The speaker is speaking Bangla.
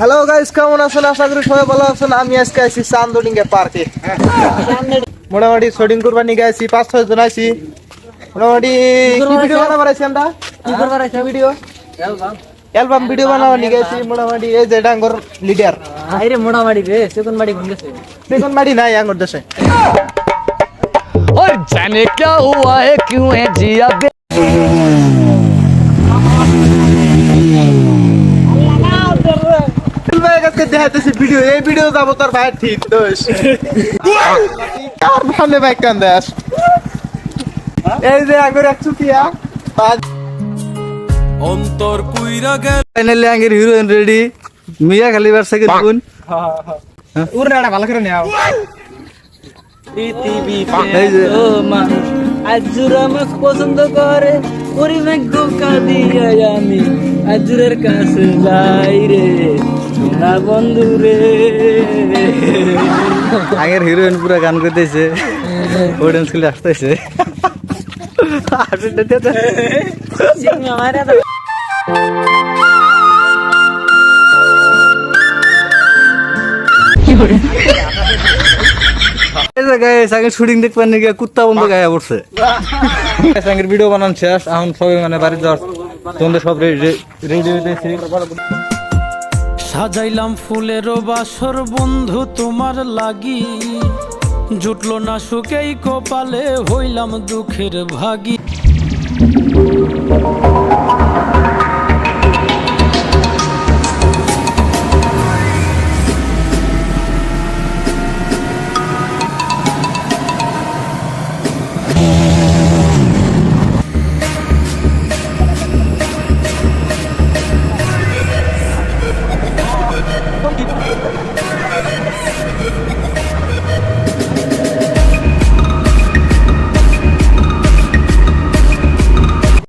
হ্যালো গাইস, কেমন আছেন? আশা করি সবাই ভালো আছেন। আমি আজকে আইছি চান্দডিঙ্গা পার্কে। মোটামুটি শুটিং করবার নিয়ে গেছি, 5-6 জন আইছি। মোটামুটি কি ভিডিও বানাবার আইছি আমরা? কি করবার আইছি ভিডিও? অ্যালবাম ভিডিও বানাবার নিয়ে গেছি। মোটামুটি এই যে ডাঙ্গর লিডার। আইরে মোটামাটি রে সেকন্ডবাড়ি কোন গেছে সেকন্ডবাড়ি নাই আঙ্গুর দেশে। और जाने क्या हुआ है क्यों है जिया ভিডিও এই ভিডিও যাবো তোর ভাই ঠিক দোষ কার সামনে বাইক কান দাস এই যে আঙ্গুর এক চুকিয়া অন্তর পুইরা গেল ফাইনালি আঙ্গের হিরোইন রেডি মিয়া খালিবার সেকেন্ড গুণ উড়নাটা ভালো করে নাও। এই যে মানুষ আজুর আমাকে পছন্দ করে পরিবেশ ধোকা দিয়ে আমি আজুরের কাছে যাই রে সোনা বন্ধু রে আগের হিরোইন পুরা গান করতেছে অডিয়েন্স গুলো আসতেছে শুটিং দেখবার নাকি কুত্তা বন্ধু গায়ে পড়ছে আগের ভিডিও বানান শেষ এখন সবাই মানে বাড়ি যাওয়ার তোমাদের সব রেডি হইতেছি সাজাইলাম ফুলেরও বাসর বন্ধু তোমার লাগি জুটলো না সুখেই কপালে হইলাম দুঃখের ভাগী